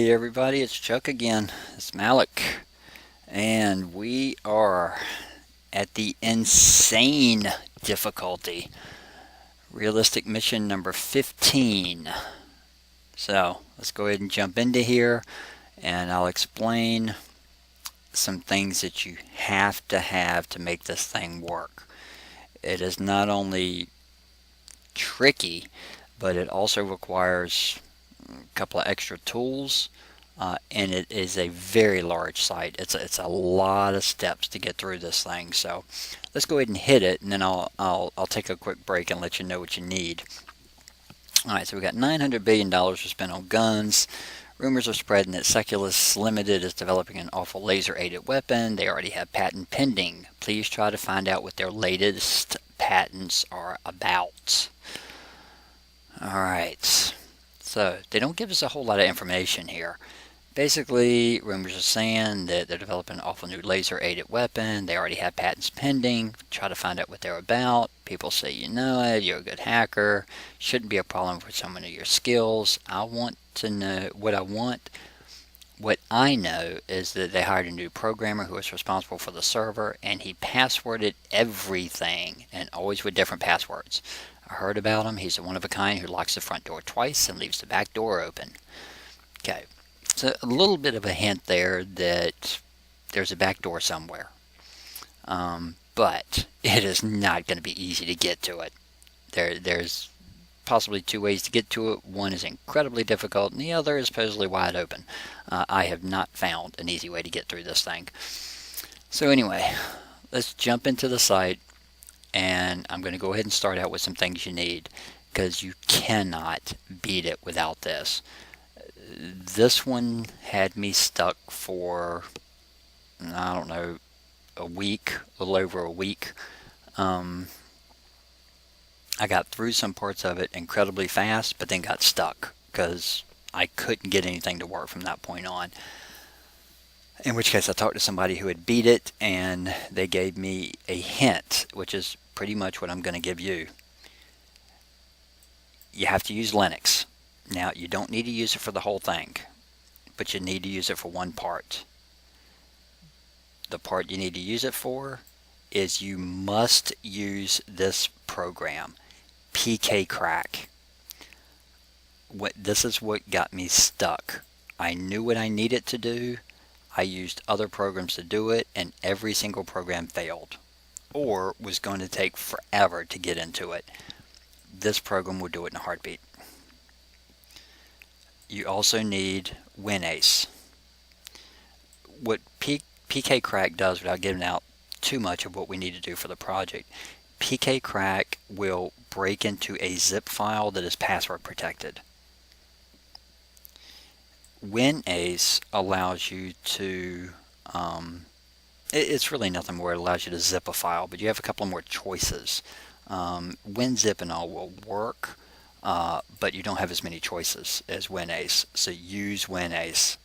Hey everybody, it's Chuck again. It's Malik, and we are at the insane difficulty. Realistic mission number 15. So let's go ahead and jump into here, and I'll explain some things that you have to make this thing work. It is not only tricky, but it also requires a couple of extra tools. And it is a very large site. It's a lot of steps to get through this thing. So let's go ahead and hit it, and then I'll take a quick break and let you know what you need. All right, so we got $900 billion spent on guns. Rumors are spreading that Seculus Limited is developing an awful laser-aided weapon. They already have patent pending. Please try to find out what their latest patents are about. All right, so they don't give us a whole lot of information here. Basically, rumors are saying that they're developing an awful new laser-aided weapon. They already have patents pending. Try to find out what they're about. People say you know it, you're a good hacker. Shouldn't be a problem for someone of your skills. I want to know what I want. What I know is that they hired a new programmer who was responsible for the server, and he passworded everything, and always with different passwords. I heard about him. He's the one of a kind who locks the front door twice and leaves the back door open. Okay. So a little bit of a hint there that there's a back door somewhere, but it is not going to be easy to get to it. There's possibly two ways to get to it. One is incredibly difficult, and the other is supposedly wide open. I have not found an easy way to get through this thing. So anyway, let's jump into the site, and I'm going to go ahead and start out with some things you need, because you cannot beat it without this. This one had me stuck for, I don't know, a week, a little over a week. I got through some parts of it incredibly fast, but then got stuck because I couldn't get anything to work from that point on. In which case I talked to somebody who had beat it, and they gave me a hint, which is pretty much what I'm going to give you. You have to use Linux. Now, you don't need to use it for the whole thing, but you need to use it for one part. The part you need to use it for is you must use this program, PKCrack. This is what got me stuck. I knew what I needed to do. I used other programs to do it, and every single program failed, or was going to take forever to get into it. This program will do it in a heartbeat. You also need WinAce. What PKCrack does, without giving out too much of what we need to do for the project, PKCrack will break into a zip file that is password protected. WinAce allows you to, it's really nothing more. It allows you to zip a file, but you have a couple more choices. WinZip and all will work. But you don't have as many choices as WinAce, so use WinAce.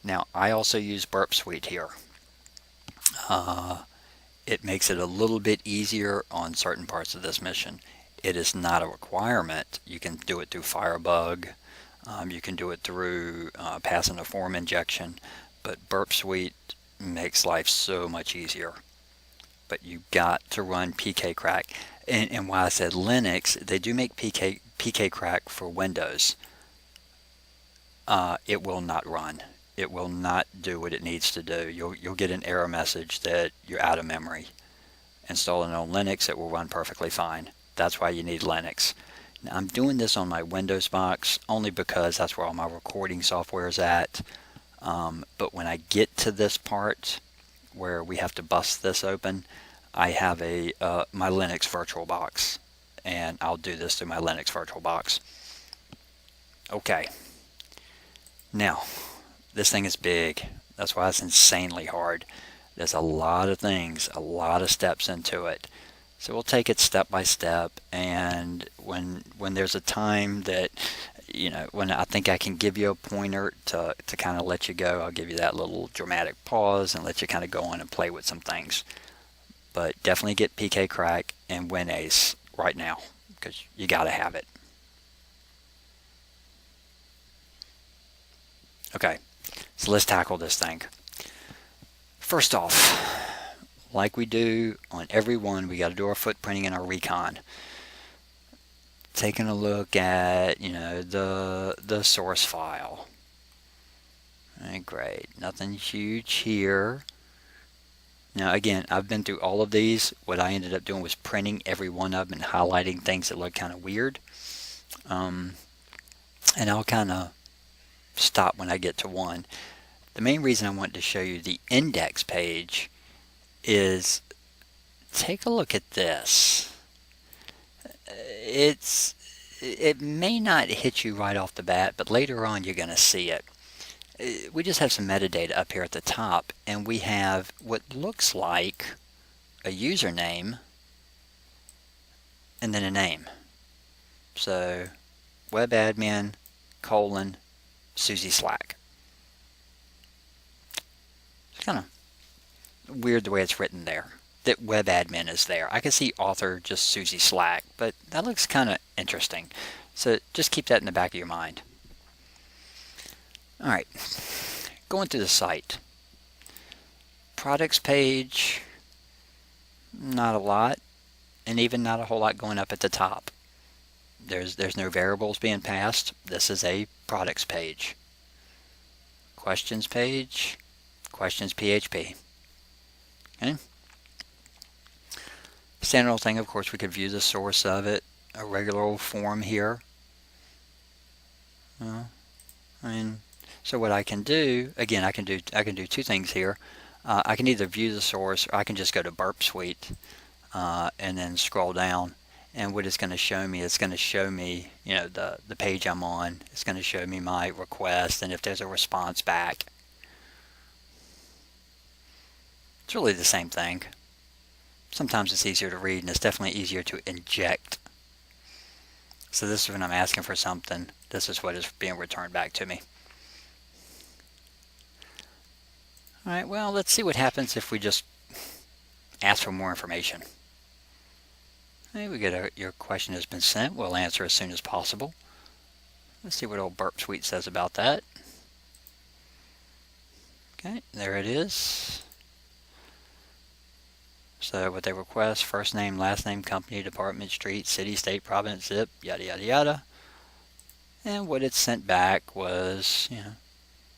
Now, I also use Burp Suite here. It makes it a little bit easier on certain parts of this mission. It is not a requirement. You can do it through Firebug. You can do it through passing a form injection, but Burp Suite makes life so much easier. But you got to run PKCrack. And why I said Linux, they do make PKCrack for Windows. It will not run. It will not do what it needs to do. You'll get an error message that you're out of memory. Installing it on Linux, it will run perfectly fine. That's why you need Linux. Now, I'm doing this on my Windows box only because that's where all my recording software is at. But when I get to this part where we have to bust this open, I have my Linux virtual box, and I'll do this through my Linux virtual box. Okay. Now, this thing is big. That's why it's insanely hard. There's a lot of things, a lot of steps into it. So we'll take it step by step, and when there's a time that, when I think I can give you a pointer to kind of let you go, I'll give you that little dramatic pause and let you kind of go on and play with some things. But definitely get PKCrack and WinAce right now, because you got to have it. Okay, so let's tackle this thing. First off, like we do on every one, we got to do our footprinting and our recon. Taking a look at, the source file. Great, nothing huge here. Now again, I've been through all of these. What I ended up doing was printing every one of them and highlighting things that look kind of weird. And I'll kind of stop when I get to one. The main reason I wanted to show you the index page is take a look at this. It may not hit you right off the bat, but later on you're going to see it. We just have some metadata up here at the top, and we have what looks like a username and then a name. So webadmin : Susie Slack. It's kind of weird the way it's written there, that webadmin is there. I can see author just Susie Slack, but that looks kind of interesting. So just keep that in the back of your mind. All right, going through the site. Products page, not a lot, and even not a whole lot going up at the top. There's no variables being passed. This is a products page. Questions page, questions PHP. Okay. Standard old thing, of course, we could view the source of it. A regular old form here. So what I can do, again, I can do two things here. I can either view the source, or I can just go to Burp Suite and then scroll down. And what it's going to show me, it's going to show me, the page I'm on. It's going to show me my request and if there's a response back. It's really the same thing. Sometimes it's easier to read, and it's definitely easier to inject. So this is when I'm asking for something. This is what is being returned back to me. All right, well, let's see what happens if we just ask for more information. Okay, we get your question has been sent. We'll answer as soon as possible. Let's see what old Burp Suite says about that. Okay, there it is. So what they request: first name, last name, company, department, street, city, state, province, zip, yada, yada, yada. And what it sent back was,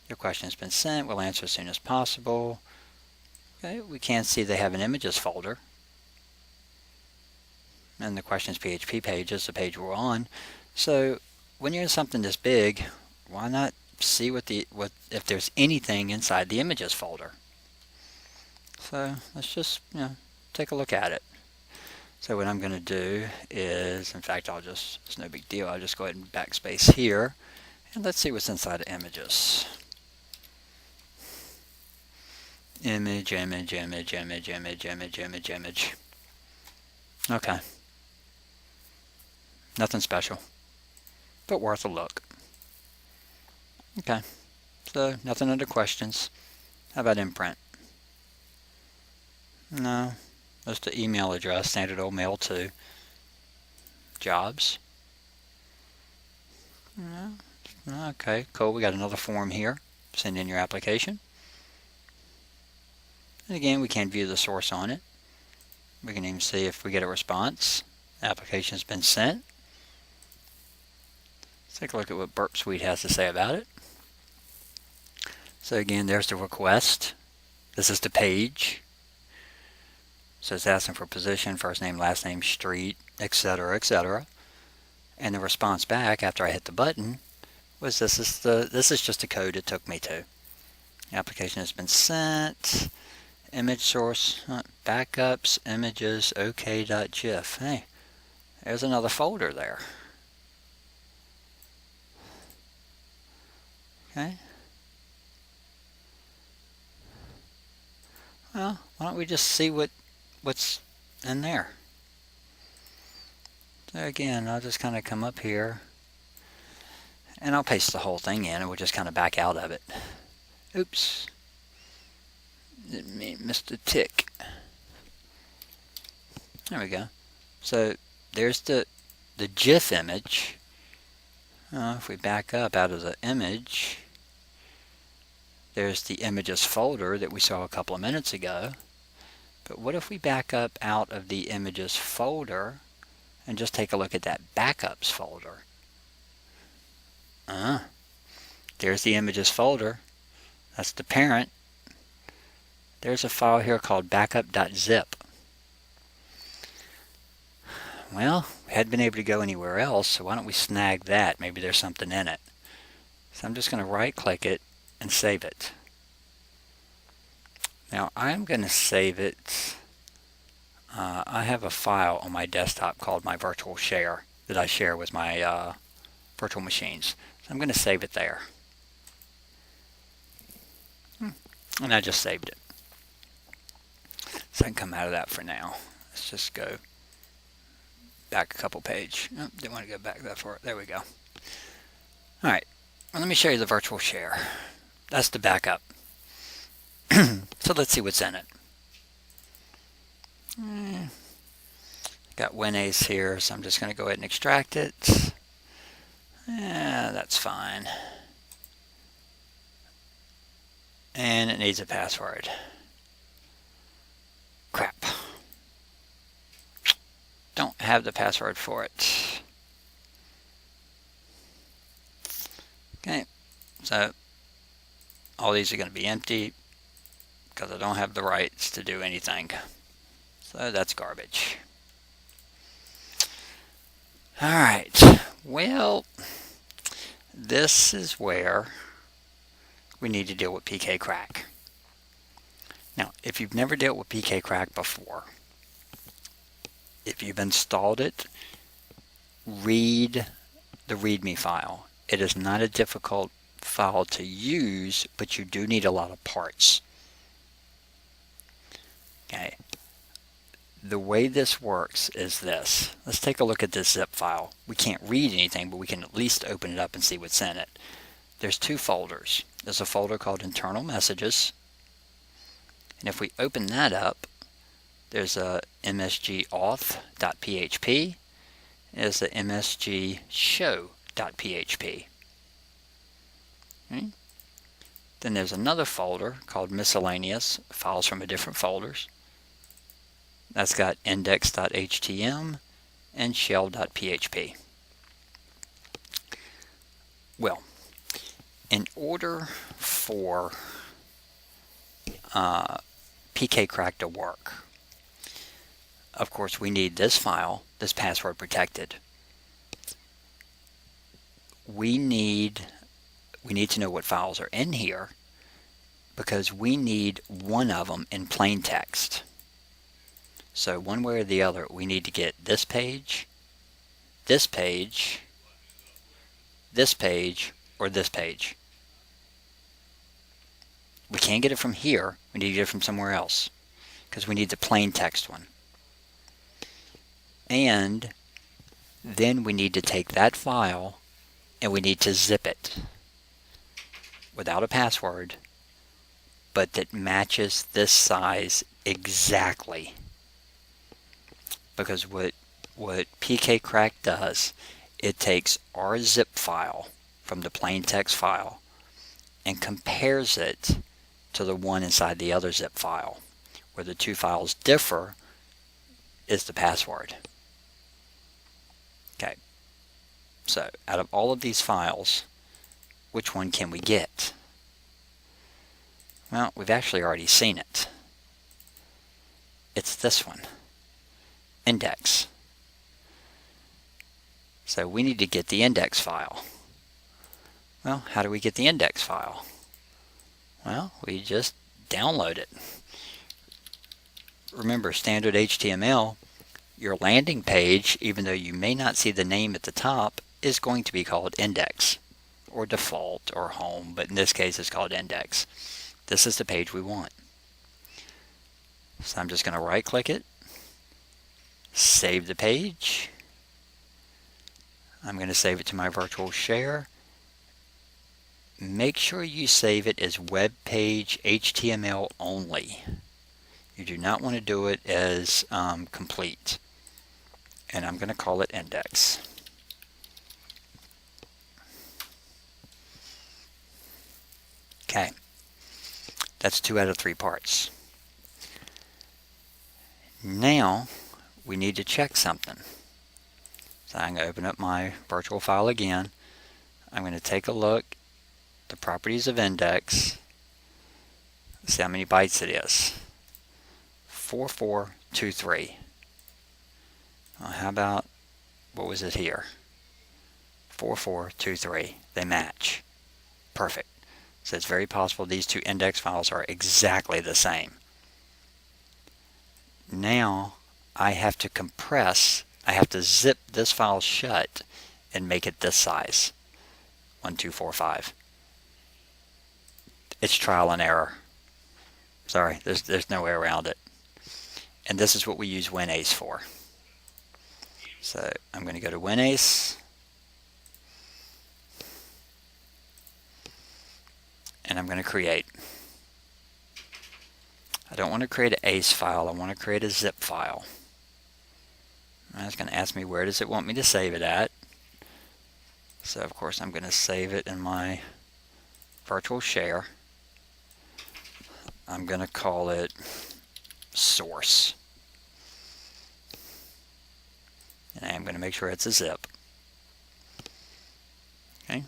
your question has been sent. We'll answer as soon as possible. Okay, we can see they have an images folder. And the questions PHP page is the page we're on. So when you're in something this big, why not see if there's anything inside the images folder? So let's just take a look at it. So what I'm going to do is, in fact, it's no big deal. I'll just go ahead and backspace here, and let's see what's inside of images. Image, image, image, image, image, image, image, image. Okay. Nothing special, but worth a look. Okay. So nothing under questions. How about imprint? No. Just the email address, standard old mail to jobs. No. Okay, cool. We got another form here. Send in your application. And again, we can view the source on it. We can even see if we get a response. The application has been sent. Let's take a look at what Burp Suite has to say about it. So again, there's the request. This is the page. So it's asking for position, first name, last name, street, etc., etc. And the response back after I hit the button was this is just the code it took me to. The application has been sent. Image source, backups, images, ok.gif. Hey, there's another folder there. Okay. Well, why don't we just see what's in there? So again, I'll just kind of come up here and I'll paste the whole thing in, and we'll just kind of back out of it. Oops. Didn't mean Mr. Tick. There we go. So there's the GIF image. If we back up out of the image, There's the images folder that we saw a couple of minutes ago. But what if we back up out of the images folder and just take a look at that backups folder? There's the images folder. That's the parent. There's a file here called backup.zip. Well, we hadn't been able to go anywhere else, so why don't we snag that? Maybe there's something in it. So I'm just going to right-click it and save it. Now I'm going to save it. I have a file on my desktop called my virtual share that I share with my virtual machines. So I'm going to save it there. And I just saved it. So I can come out of that for now. Let's just go back a couple page. Oh, didn't want to go back that far. There we go. All right. Well, let me show you the virtual share. That's the backup. So let's see what's in it. Got WinAce here, so I'm just going to go ahead and extract it. Yeah, that's fine. And it needs a password. Crap. Don't have the password for it. Okay, so all these are going to be empty because I don't have the rights to do anything. So that's garbage. Alright, well, this is where we need to deal with pkcrack. Now, if you've never dealt with pkcrack before, if you've installed it, read the README file. It is not a difficult file to use, but you do need a lot of parts. Okay. The way this works is this. Let's take a look at this zip file. We can't read anything, but we can at least open it up and see what's in it. There's two folders. There's a folder called internal messages. And if we open that up, there's a msgauth.php. There's the msgshow.php. Okay. Then there's another folder called miscellaneous, files from a different folders. That's got index.htm and shell.php. Well, in order for pkcrack to work, of course we need this file that's password protected. We need to know what files are in here because we need one of them in plain text. So one way or the other, we need to get this page, this page, this page, or this page. We can't get it from here. We need to get it from somewhere else because we need the plain text one. And then we need to take that file and we need to zip it without a password, but that matches this size exactly. Because what pkcrack does, it takes our zip file from the plain text file and compares it to the one inside the other zip file. Where the two files differ is the password. Okay, so out of all of these files, which one can we get? Well, we've actually already seen it. It's this one. Index. So we need to get the index file. Well, how do we get the index file? Well, we just download it. Remember, standard HTML, your landing page, even though you may not see the name at the top, is going to be called index or default or home, but in this case it's called index. This is the page we want. So I'm just going to right click it, save the page. I'm going to save it to my virtual share. Make sure you save it as web page HTML only. You do not want to do it as complete. And I'm going to call it index. Okay. That's 2 out of 3 parts. Now we need to check something. So I'm going to open up my virtual file again. I'm going to take a look at the properties of index. See how many bytes it is. 4423. Well, how about, what was it here? 4423. They match. Perfect. So it's very possible these two index files are exactly the same. Now I have to compress, I have to zip this file shut and make it this size. 1245. It's trial and error. Sorry, there's no way around it. And this is what we use WinAce for. So I'm going to go to WinAce. And I'm going to create. I don't want to create an ACE file. I want to create a zip file. And it's going to ask me where does it want me to save it at. So of course I'm going to save it in my virtual share. I'm going to call it source. And I'm going to make sure it's a zip. Okay.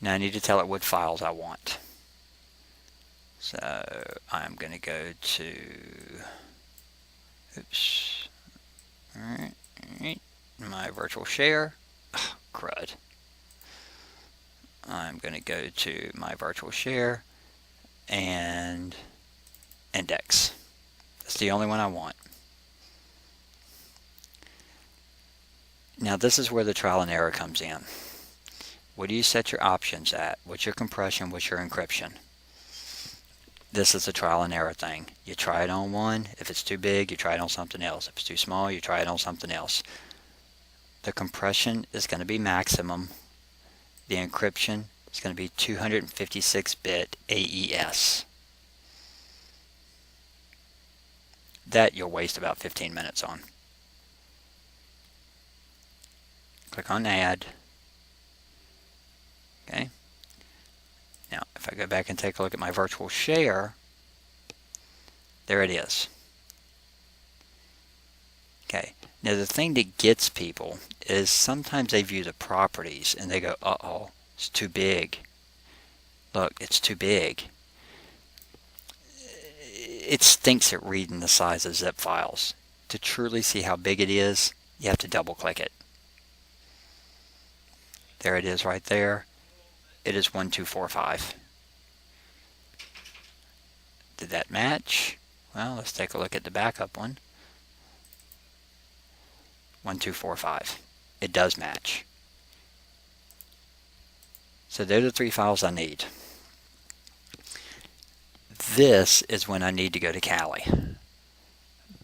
Now I need to tell it what files I want. So I'm going to go to, oops, all right, my virtual share, oh, crud. I'm going to go to my virtual share and index. That's the only one I want. Now this is where the trial and error comes in. What do you set your options at? What's your compression? What's your encryption? This is a trial and error thing. You try it on one. If it's too big, you try it on something else. If it's too small, you try it on something else. The compression is going to be maximum. The encryption is going to be 256-bit AES. That you'll waste about 15 minutes on. Click on Add. Okay. Now, if I go back and take a look at my virtual share, there it is. Okay. Now, the thing that gets people is sometimes they view the properties and they go, uh-oh, it's too big. Look, it's too big. It stinks at reading the size of zip files. To truly see how big it is, you have to double-click it. There it is right there. It is 1245. Did that match? Well, let's take a look at the backup one. 1245. It does match. So they're the 3 files I need. This is when I need to go to Kali,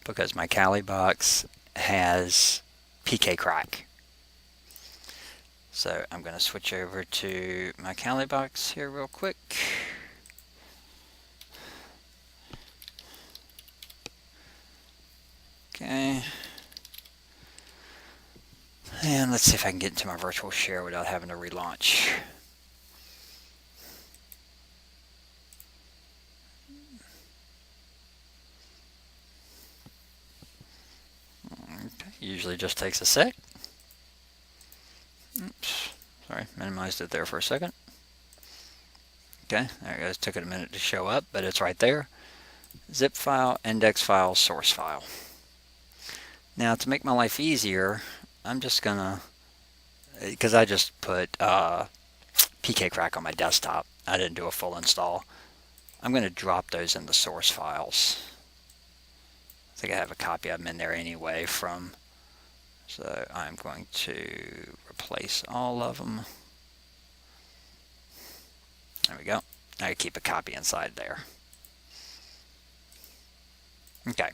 because my Kali box has PK crack. So I'm going to switch over to my Kali box here real quick. Okay. And let's see if I can get into my virtual share without having to relaunch. Okay. Usually just takes a sec. Oops, sorry, minimized it there for a second. Okay, there it goes. Took it a minute to show up, but it's right there. Zip file, index file, source file. Now, to make my life easier, I'm just gonna, because I just put PK crack on my desktop. I didn't do a full install. I'm going to drop those in the source files. I think I have a copy of them in there anyway from. So I'm going to replace all of them. There we go. I keep a copy inside there. Okay.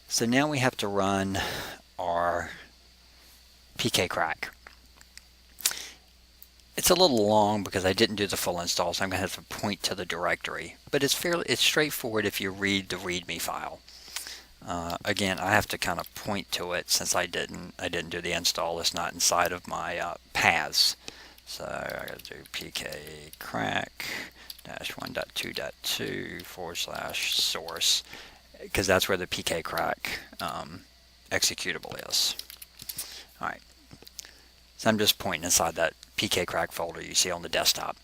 So now we have to run our PK crack. It's a little long because I didn't do the full install, so I'm going to have to point to the directory. But it's straightforward if you read the README file. Again, I have to kind of point to it since I didn't do the install. It's not inside of my paths. So I got to do pk crack -1.2.2 / source, because that's where the pk crack executable is. All right. So I'm just pointing inside that pk crack folder you see on the desktop.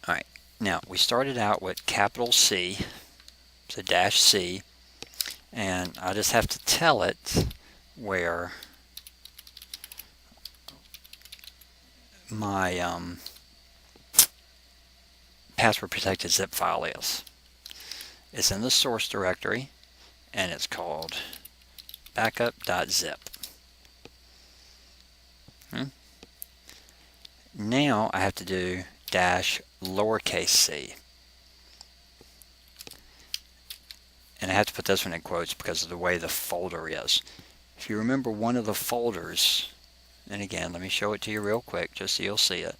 All right. Now we started out with capital C, so -C, and I just have to tell it where my password protected zip file is. It's in the source directory and it's called backup.zip. Now I have to do -c, and I have to put this one in quotes because of the way the folder is. If you remember one of the folders, and again let me show it to you real quick just so you'll see it.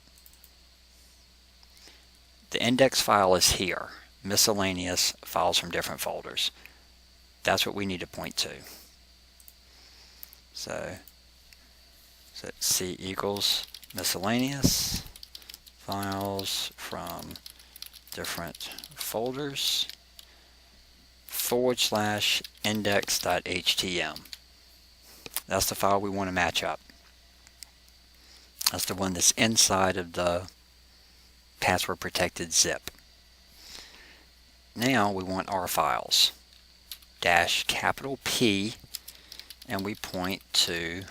The index file is here, miscellaneous files from different folders. That's what we need to point to. So C equals miscellaneous files from different folders /index.htm. That's the file we want to match up. That's the one that's inside of the password protected zip. Now we want our files. -P, and we point to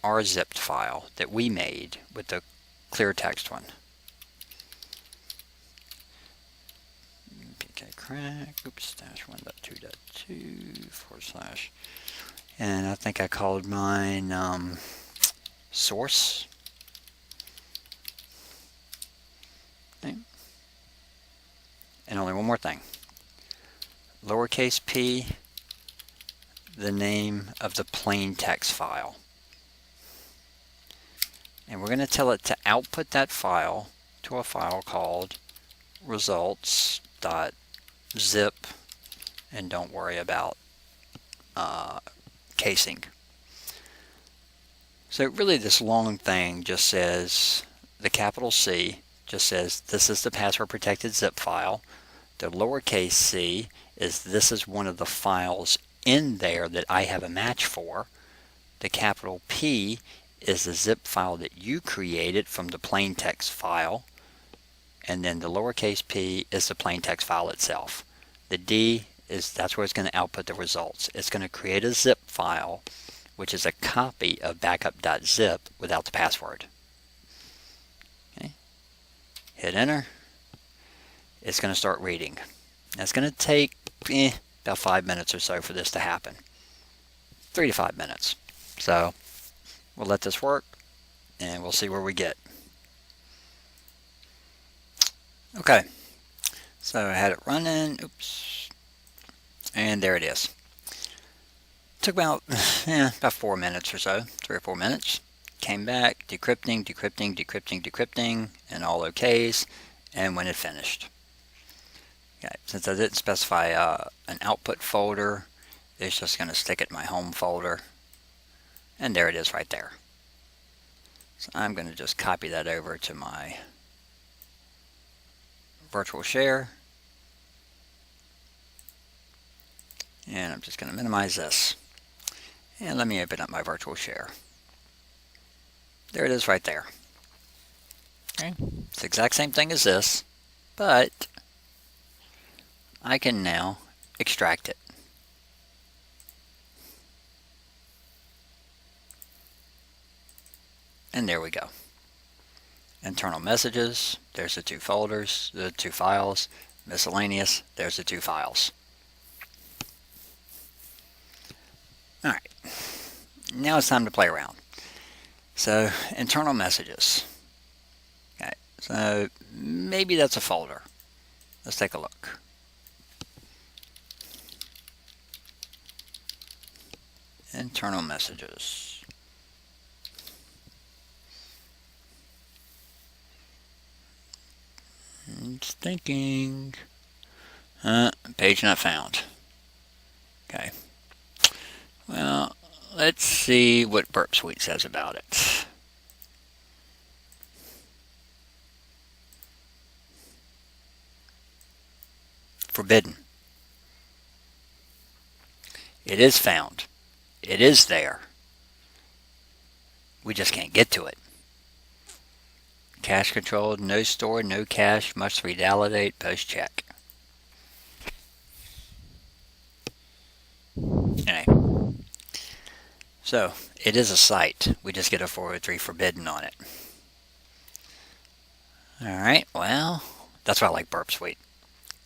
our zipped file that we made with the clear text one. pk crack, -1.2.2 / and I think I called mine source. Okay. And only one more thing. P, the name of the plain text file. And we're going to tell it to output that file to a file called results.zip, and don't worry about casing. So really this long thing just says, the capital C just says this is the password protected zip file. The lowercase c is this is one of the files in there that I have a match for. The capital P is the zip file that you created from the plain text file, and then the lowercase p is the plain text file itself. The D is, that's where it's going to output the results. It's going to create a zip file which is a copy of backup.zip without the password. Okay. Hit enter. It's going to start reading. It's going to take about 5 minutes or so for this to happen. 3 to 5 minutes. So we'll let this work and we'll see where we get. Okay, so I had it running, oops, and there it is. Took about 4 minutes or so, 3 or 4 minutes. Came back, decrypting, decrypting, decrypting, decrypting, and all okays, and when it finished. Okay, since I didn't specify an output folder, it's just going to stick it in my home folder, and there it is right there. So I'm going to just copy that over to my virtual share, and I'm just going to minimize this, and let me open up my virtual share. There it is right there. Okay. It's the exact same thing as this, but I can now extract it. And there we go. Internal messages, there's the 2 folders, the 2 files. Miscellaneous, there's the 2 files. Alright, now it's time to play around. So, internal messages. Okay, so maybe that's a folder. Let's take a look. Internal messages. It's thinking. Page not found. Okay. Well, let's see what Burp Suite says about it. forbidden. It is found. It is there. We just can't get to it. Cache controlled, no store, no cache, must revalidate, post check. Anyway, so it is a site. We just get a 403 forbidden on it. Alright, well, that's why I like Burp Suite.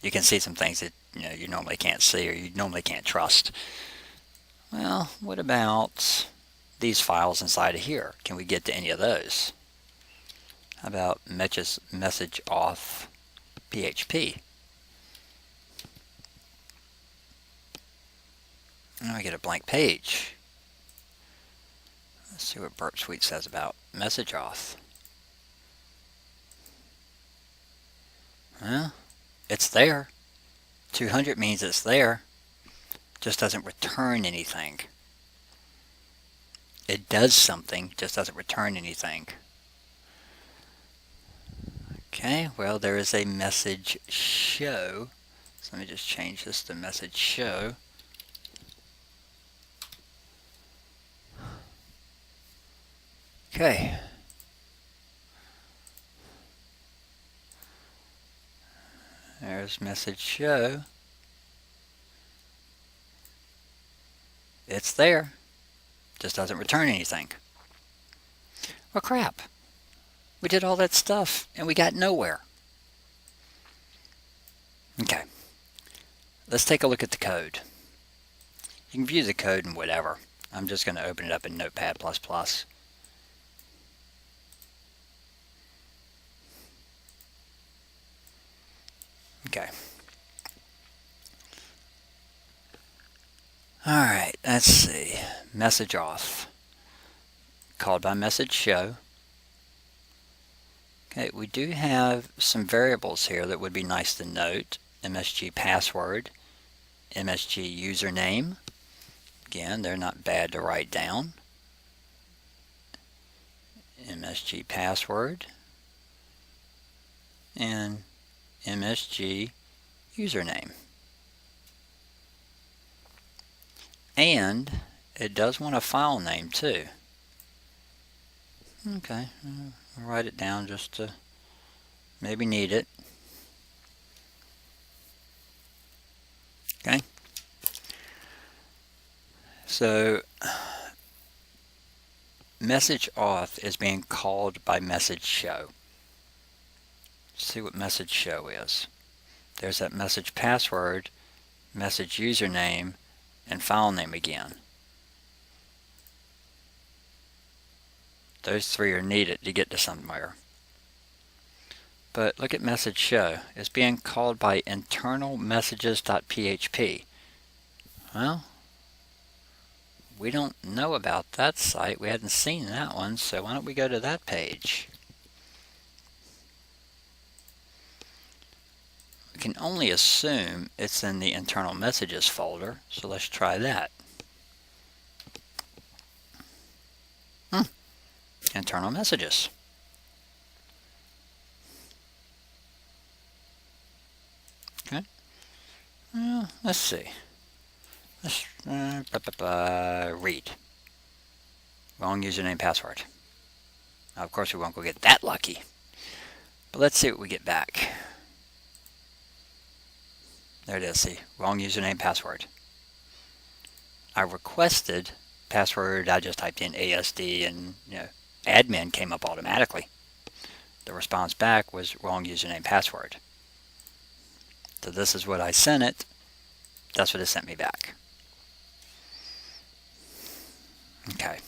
You can see some things that you normally can't see or you normally can't trust. Well, what about these files inside of here? Can we get to any of those? How about message auth PHP? Now I get a blank page. Let's see what Burp Suite says about message auth. Well, it's there. 200 means it's there. Just doesn't return anything. It does something, just doesn't return anything. Okay, well, there is a message show. So let me just change this to message show. Okay. There's message show. It's there. Just doesn't return anything. Well, crap. We did all that stuff and we got nowhere. Okay. Let's take a look at the code. You can view the code and whatever. I'm just going to open it up in Notepad++. Okay. Alright, let's see. Message auth. Called by message show. Okay, we do have some variables here that would be nice to note. MSG password, MSG username. Again, they're not bad to write down. MSG password and MSG username. And it does want a file name too. Okay, I'll write it down just to maybe need it. Okay. So message auth is being called by message show. Let's see what message show is. There's that message password, message username, and file name again. Those three are needed to get to somewhere. But look at message show. It's being called by internal messages.php. Well, we don't know about that site. We hadn't seen that one, so why don't we go to that page? We can only assume it's in the internal messages folder, so let's try that. Internal messages. Okay. Well, let's see. Let's read. Wrong username, password. Now, of course, we won't go get that lucky. But let's see what we get back. There it is. See, wrong username, password. I requested password. I just typed in ASD, and admin came up automatically. The response back was wrong username, password. So this is what I sent it. That's what it sent me back. Okay.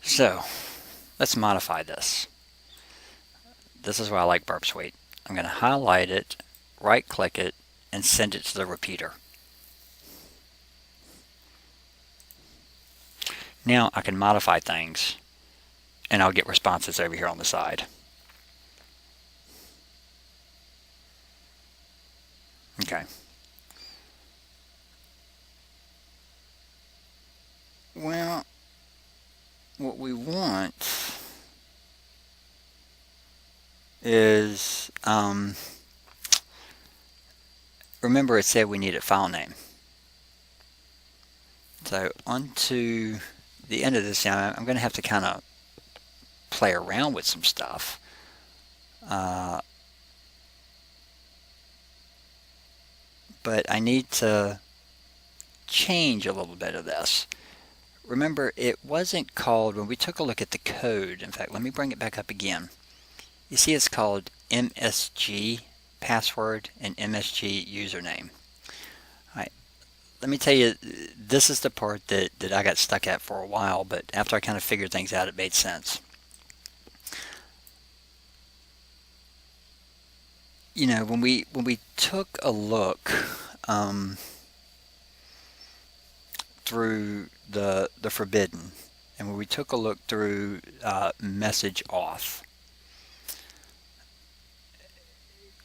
So let's modify this. This is why I like Burp Suite. I'm going to highlight it, right click it, and send it to the repeater. Now I can modify things and I'll get responses over here on the side. Okay. Well, what we want is remember it said we needed file name. So onto the end of this, now I'm going to have to kind of play around with some stuff. But I need to change a little bit of this. Remember, it wasn't called, when we took a look at the code, in fact, let me bring it back up again. You see it's called MSG password and MSG username. Alright, let me tell you, this is the part that I got stuck at for a while, but after I kind of figured things out, it made sense. You know, when we took a look through the forbidden, and when we took a look through message auth,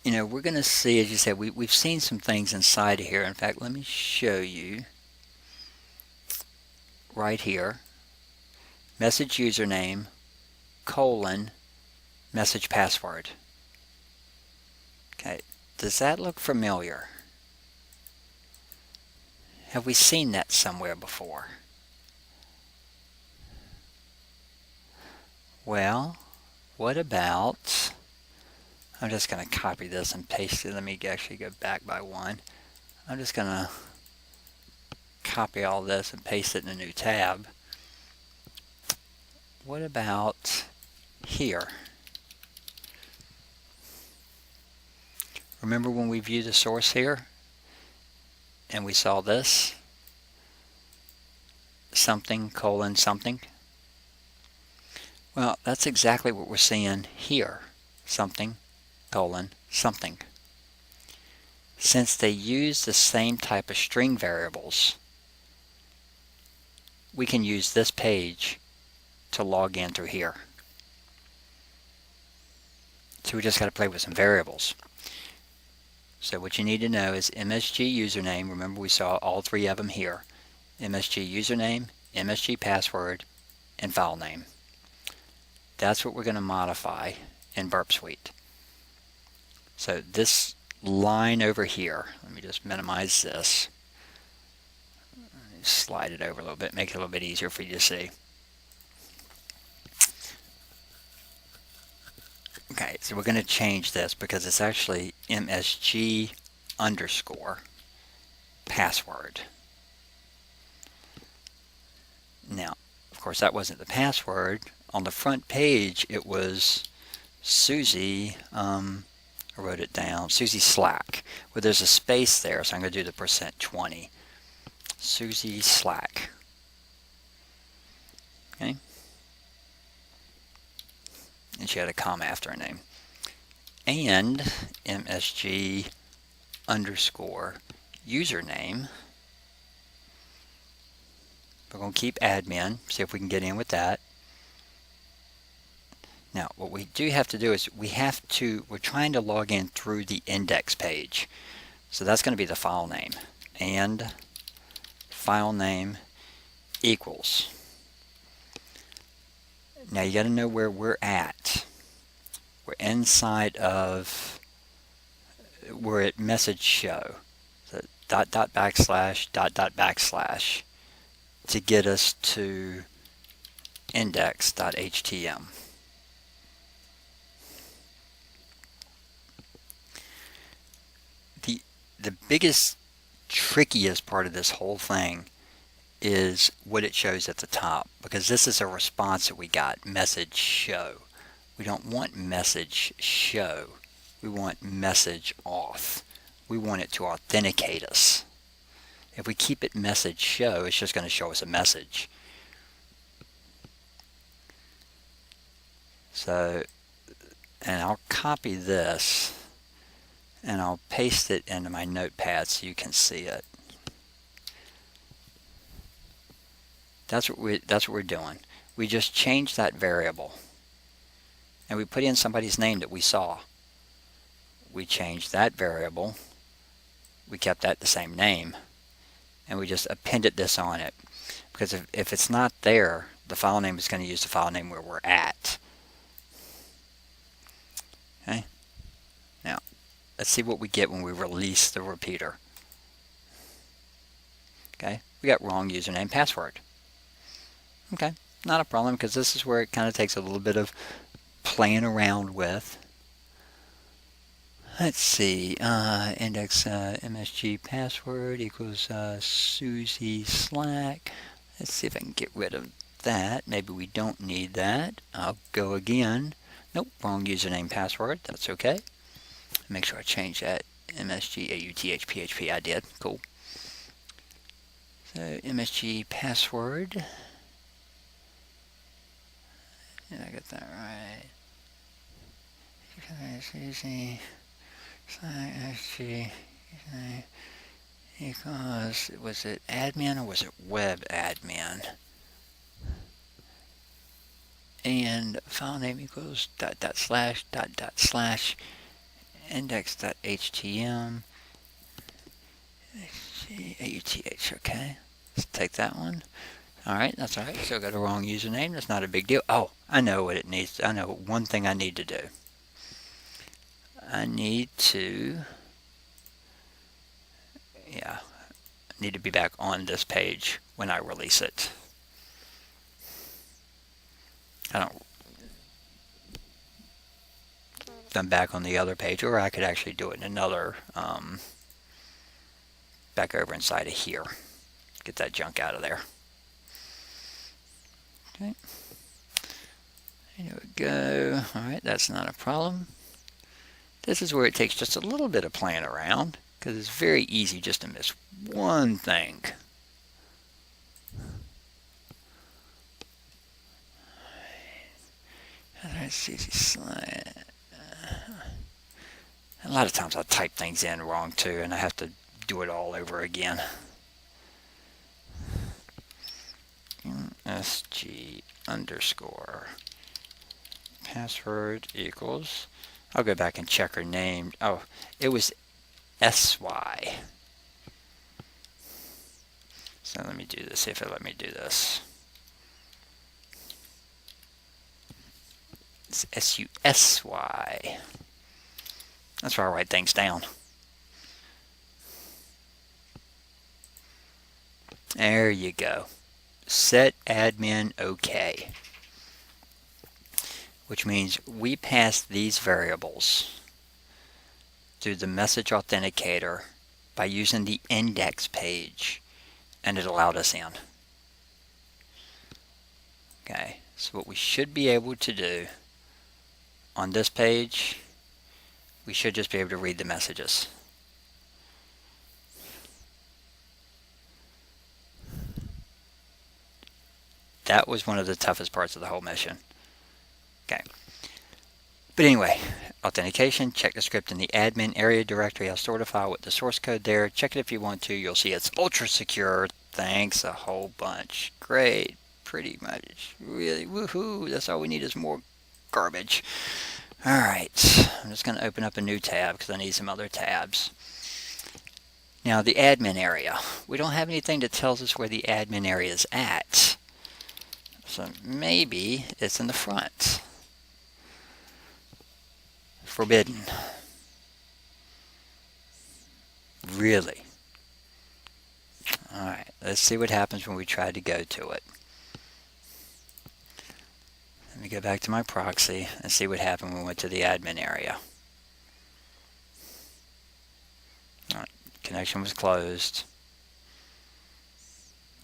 you know, we're going to see, as you said, we've seen some things inside of here. In fact, let me show you right here. Message username, colon, message password. Okay, does that look familiar? Have we seen that somewhere before? Well, what about, I'm just going to copy this and paste it. Let me actually go back by one. I'm just going to copy all this and paste it in a new tab. What about here? Remember when we viewed the source here and we saw this? Something, colon, something. Well, that's exactly what we're seeing here. Something, colon, something. Since they use the same type of string variables, we can use this page to log in through here. So we just got to play with some variables. So what you need to know is MSG username. Remember, we saw all three of them here. MSG username, MSG password, and file name. That's what we're going to modify in Burp Suite. So this line over here, let me just minimize this. Slide it over a little bit, make it a little bit easier for you to see. Okay, so we're going to change this because it's actually MSG underscore password. Now, of course, that wasn't the password. On the front page, it was Susie, I wrote it down, Susie Slack, where there's a space there, so I'm going to do the %20. Susie Slack. Okay. And she had a comma after her name. And MSG underscore username. We're going to keep admin, see if we can get in with that. Now, what we do have to do is we're trying to log in through the index page. So that's going to be the file name. And file name equals. Now you got to know where we're at. We're inside of, we're at message show. So dot dot backslash dot dot backslash to get us to index.htm. The biggest, trickiest part of this whole thing is what it shows at the top, because this is a response that we got, message show. We don't want message show. We want message auth. We want it to authenticate us. If we keep it message show, it's just going to show us a message. So, and I'll copy this and I'll paste it into my notepad so you can see it. That's what we're doing. We just changed that variable and we put in somebody's name that we saw. We changed that variable. We kept that the same name and we just appended this on it, because if it's not there, the file name is going to use the file name where we're at. Okay. Now Let's see what we get when we release the repeater. Okay, we got wrong username, password. Okay, not a problem, because this is where it kind of takes a little bit of playing around with. Let's see, index MSG password equals Susie Slack. Let's see if I can get rid of that. Maybe we don't need that. I'll go again. Nope, wrong username, password. That's okay. Make sure I change that. MSG AUTH PHP. I did. Cool. So MSG password. Did I get that right? Susie MSG equals, was it admin or was it web admin? And file name equals // index.htm AUTH. Okay, let's take that one. Alright, that's alright. Still got a wrong username. That's not a big deal. Oh, I know what it needs. I know one thing I need to do. I need to be back on this page when I release it. I'm back on the other page, or I could actually do it in another, back over inside of here. Get that junk out of there. Okay. There we go. Alright, that's not a problem. This is where it takes just a little bit of playing around, because it's very easy just to miss one thing. A lot of times I type things in wrong too, and I have to do it all over again. MSG underscore password equals, I'll go back and check her name. Oh, it was SY. So let me do this, see if it let me do this. It's SUSY. That's where I write things down. There you go. Set admin OK. Which means we pass these variables through the message authenticator by using the index page, and it allowed us in. Okay, so what we should be able to do on this page, we should just be able to read the messages. That was one of the toughest parts of the whole mission. Okay. But anyway, authentication, check the script in the admin area directory. I'll store the file with the source code there. Check it if you want to. You'll see it's ultra secure. Thanks a whole bunch. Great. Pretty much. Really. Woohoo. That's all we need is more garbage. Alright. I'm just going to open up a new tab because I need some other tabs. Now the admin area. We don't have anything that tells us where the admin area is at. So maybe it's in the front. Forbidden. Really? Alright, let's see what happens when we try to go to it. Let me go back to my proxy and see what happened when we went to the admin area. Alright, connection was closed.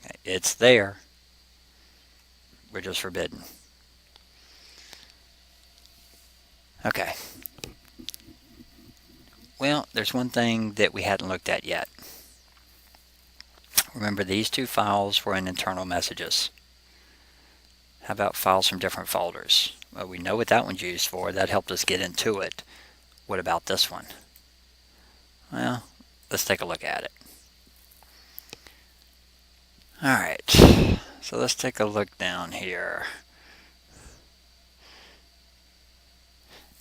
Okay, it's there. We're just forbidden. Okay. Well, there's one thing that we hadn't looked at yet. Remember, these two files were in internal messages. How about files from different folders? Well, we know what that one's used for. That helped us get into it. What about this one? Well, let's take a look at it. Alright, so let's take a look down here.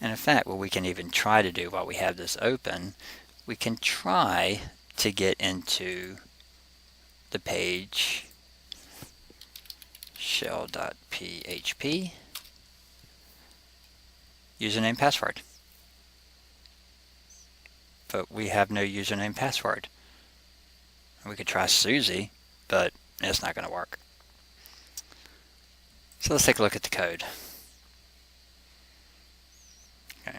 And in fact, what we can even try to do while we have this open, we can try to get into the page shell.php, username, password. but we have no username password. We could try Susie, but it's not going to work. So let's take a look at the code. Okay.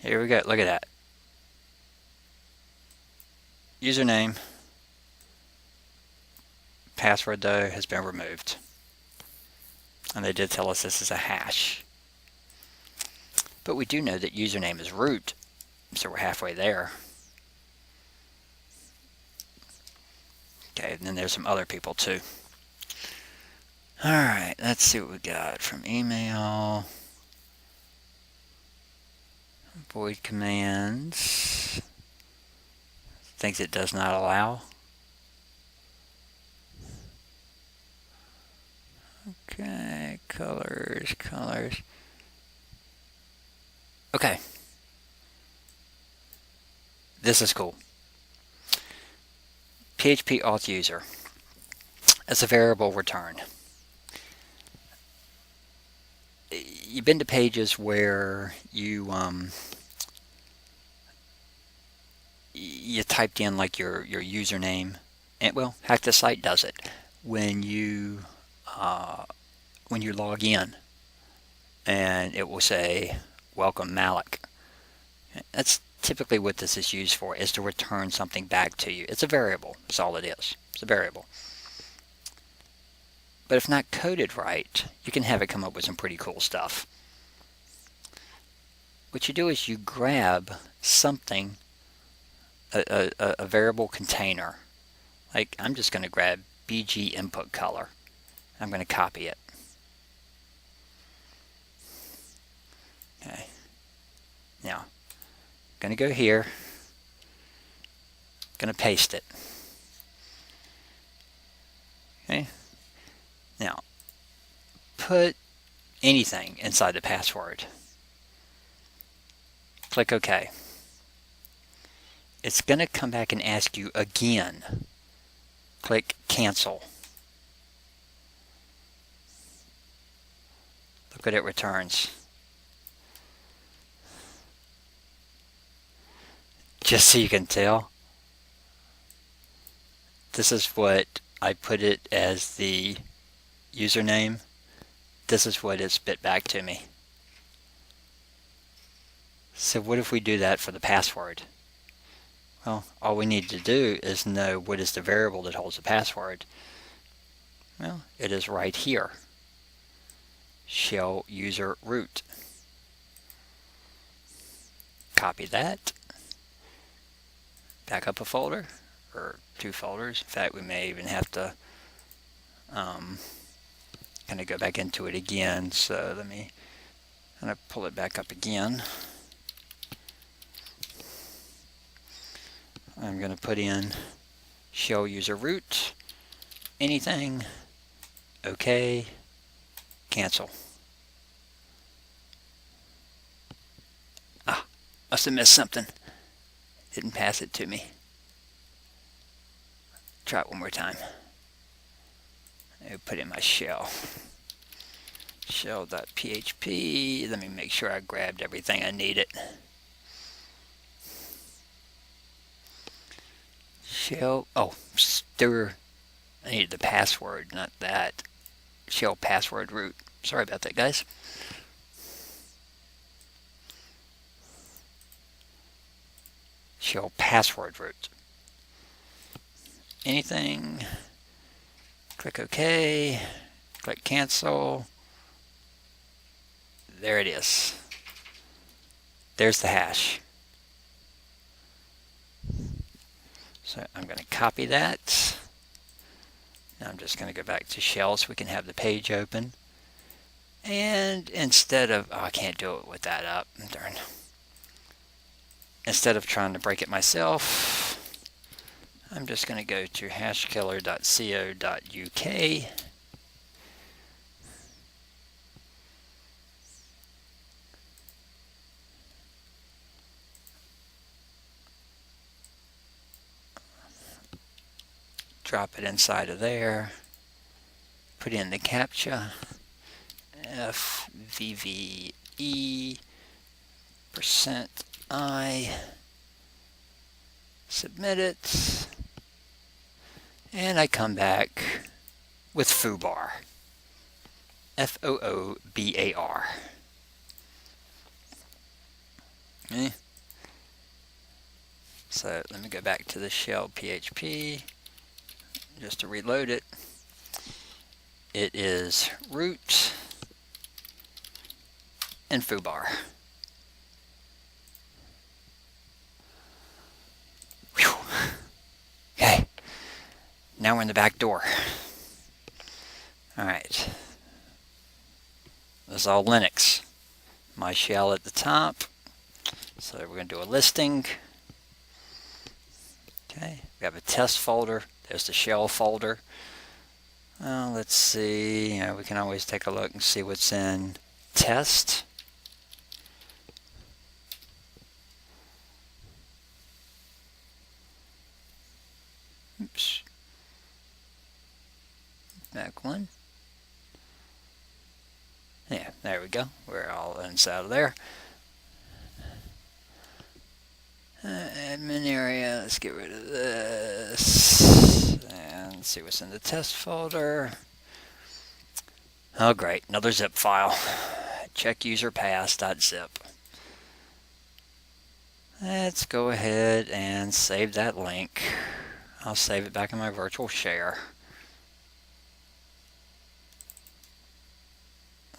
Here we go. Look at that. Username. Password, though, has been removed. And they did tell us this is a hash. But we do know that username is root, so we're halfway there. Okay, and then there's some other people too. Alright, let's see what we got from email. Void commands. Things it does not allow. Okay, colors. Okay. This is cool. PHP auth user as a variable return. You've been to pages where you typed in like your username, and well, HackThisSite does it when you log in, and it will say welcome Malik. That's typically what this is used for, is to return something back to you. It's a variable. That's all it is. It's a variable. But if not coded right, you can have it come up with some pretty cool stuff. What you do is you grab something, a variable container. Like, I'm just going to grab BG input color. I'm going to copy it. Okay. Now, I'm going to go here. Going to paste it. Okay. Now, put anything inside the password. Click OK. It's going to come back and ask you again. Click Cancel. Look what it returns. Just so you can tell, this is what I put it as the username. This is what it spit back to me. So what if we do that for the password? Well, all we need to do is know what is the variable that holds the password. Well, it is right here. Shell user root. Copy that. Back up a folder, or 2 folders. In fact, we may even have to kind of go back into it again. So let me kind of pull it back up again. I'm going to put in shell user root, anything, OK, cancel. Ah, must have missed something. Didn't pass it to me. Try it one more time. I'll put in my shell. Shell.php. Let me make sure I grabbed everything I needed. Shell. Oh, stir. I needed the password, not that. Shell password root. Sorry about that, guys. Shell password root. Anything. Click OK. Click cancel. There it is. There's the hash. So I'm going to copy that. Now I'm just going to go back to shell so we can have the page open. And instead of, oh, I can't do it with that up. Darn. Instead of trying to break it myself, I'm just going to go to hashkiller.co.uk. Drop it inside of there. Put in the CAPTCHA. FVVE %I submit it, and I come back with foobar. F-O-O-B-A-R. Okay. So let me go back to the shell PHP just to reload it. It is root and foobar. Whew. Okay, now we're in the back door. All right, this is all Linux. My shell at the top. So we're going to do a listing. Okay, we have a test folder. There's the shell folder. Let's see. We can always take a look and see what's in test. Oops. Back one. Yeah, there we go. We're all inside of there. Admin area. Let's get rid of this and see what's in the test folder. Oh, great. Another zip file. Check user pass.zip. Let's go ahead and save that link. I'll save it back in my virtual share.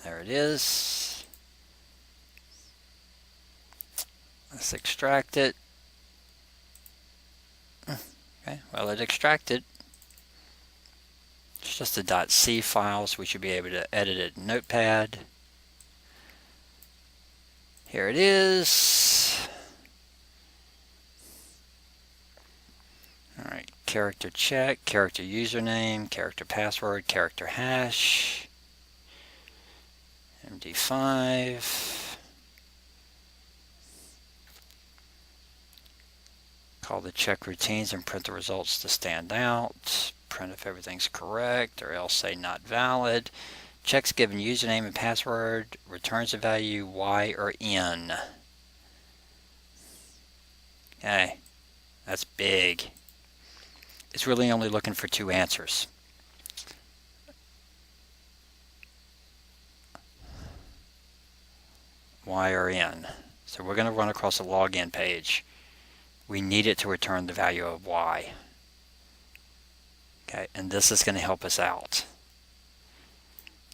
There it is. Let's extract it. Okay, well, it extracted. It's just a .c file, so we should be able to edit it in Notepad. Here it is. All right, character check, character username, character password, character hash, MD5. Call the check routines and print the results to stand out. Print if everything's correct, or else say not valid. Checks given username and password, returns a value Y or N. Okay, that's big. It's really only looking for two answers. Y or N. So we're going to run across a login page. We need it to return the value of Y. Okay, and this is going to help us out.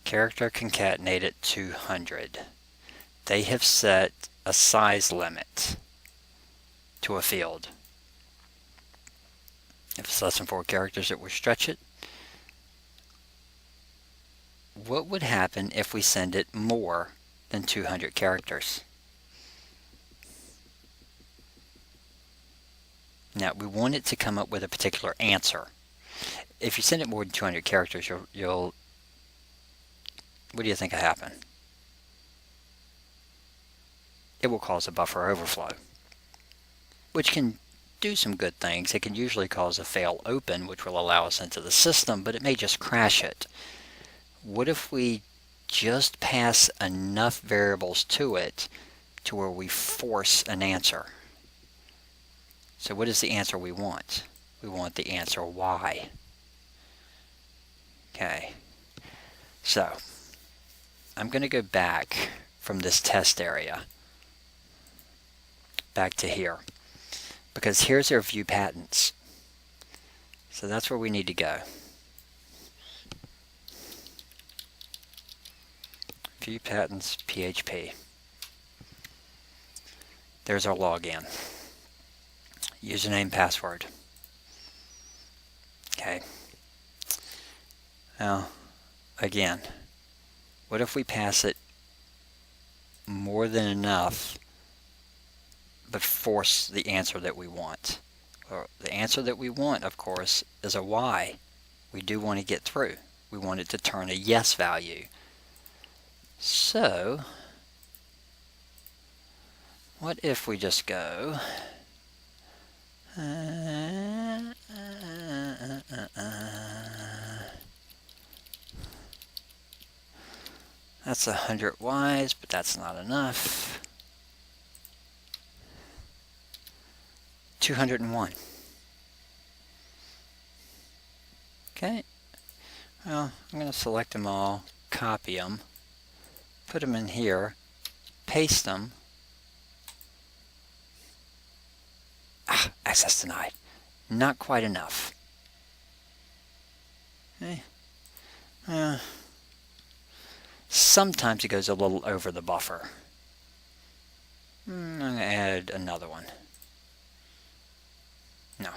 Character concatenated 200. They have set a size limit to a field. If it's less than 4 characters, it will stretch it. What would happen if we send it more than 200 characters? Now, we want it to come up with a particular answer. If you send it more than 200 characters, you'll what do you think will happen? It will cause a buffer overflow, which can do some good things. It can usually cause a fail open, which will allow us into the system, but it may just crash it. What if we just pass enough variables to it to where we force an answer? So what is the answer we want? We want the answer Y. Okay, so I'm going to go back from this test area back to here, because here's our view patents. So that's where we need to go. View patents PHP. There's our login. Username, password. Okay. Now, again, what if we pass it more than enough, but force the answer that we want? Well, the answer that we want, of course, is a Y. We do want to get through. We want it to turn a yes value. So, what if we just go that's 100 Ys, but that's not enough. 201. Okay, well, I'm going to select them all, copy them, put them in here, paste them. Access denied. Not quite enough. Okay. Sometimes it goes a little over the buffer. I'm going to add another one. No.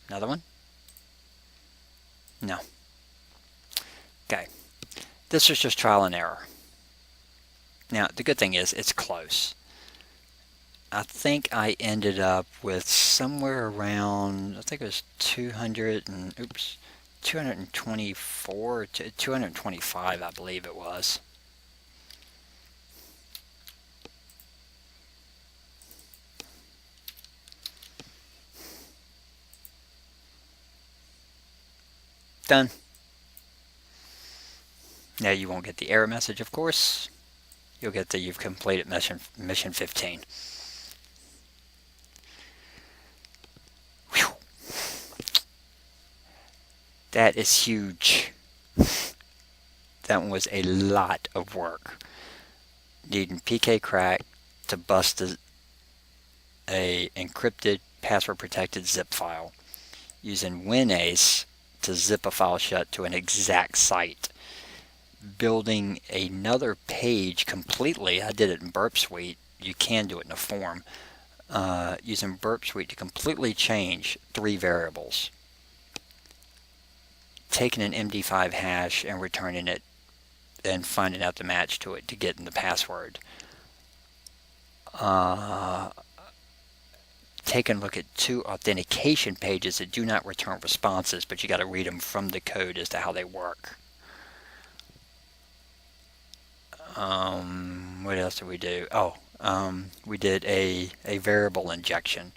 Another one? No. Okay. This is just trial and error. Now, the good thing is it's close. I think I ended up with somewhere around, I think it was 224 to 225, I believe it was. Done. Now you won't get the error message, of course. You'll get that you've completed mission 15. Whew. That is huge. That one was a lot of work. Needing PK crack to bust a encrypted, password-protected zip file. Using WinAce to zip a file shut to an exact site. Building another page completely. I did it in Burp Suite. You can do it in a form. Using Burp Suite to completely change 3 variables. Taking an MD5 hash and returning it and finding out the match to it to get in the password. Taking a look at 2 authentication pages that do not return responses, but you got to read them from the code as to how they work. What else did we do? We did a variable injection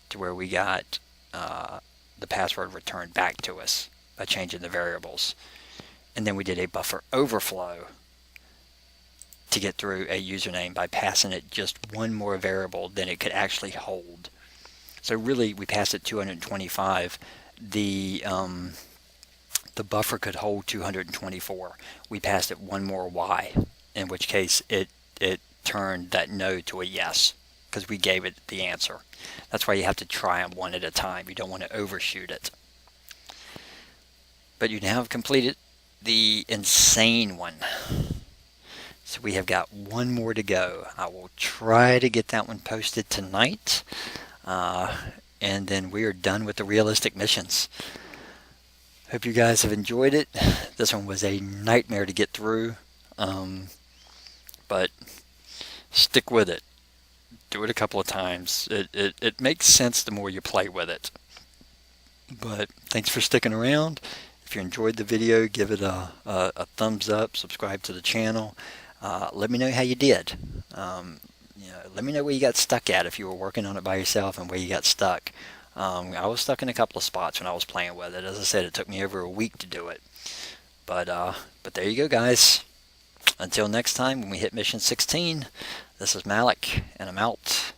to where we got the password returned back to us by changing the variables. And then we did a buffer overflow to get through a username by passing it just one more variable than it could actually hold. So really, we passed it 225. The buffer could hold 224. We passed it one more Y, in which case it turned that no to a yes, because we gave it the answer. That's why you have to try them one at a time. You don't want to overshoot it. But you now have completed the insane one. So we have got one more to go. I will try to get that one posted tonight. And then we are done with the realistic missions. Hope you guys have enjoyed it. This one was a nightmare to get through. But stick with it. Do it a couple of times. It makes sense the more you play with it. But thanks for sticking around. If you enjoyed the video, give it a thumbs up, subscribe to the channel. Let me know how you did. Let me know where you got stuck at if you were working on it by yourself and where you got stuck. I was stuck in a couple of spots when I was playing with it. As I said, it took me over a week to do it. But there you go, guys. Until next time, when we hit mission 16, this is Malik, and I'm out.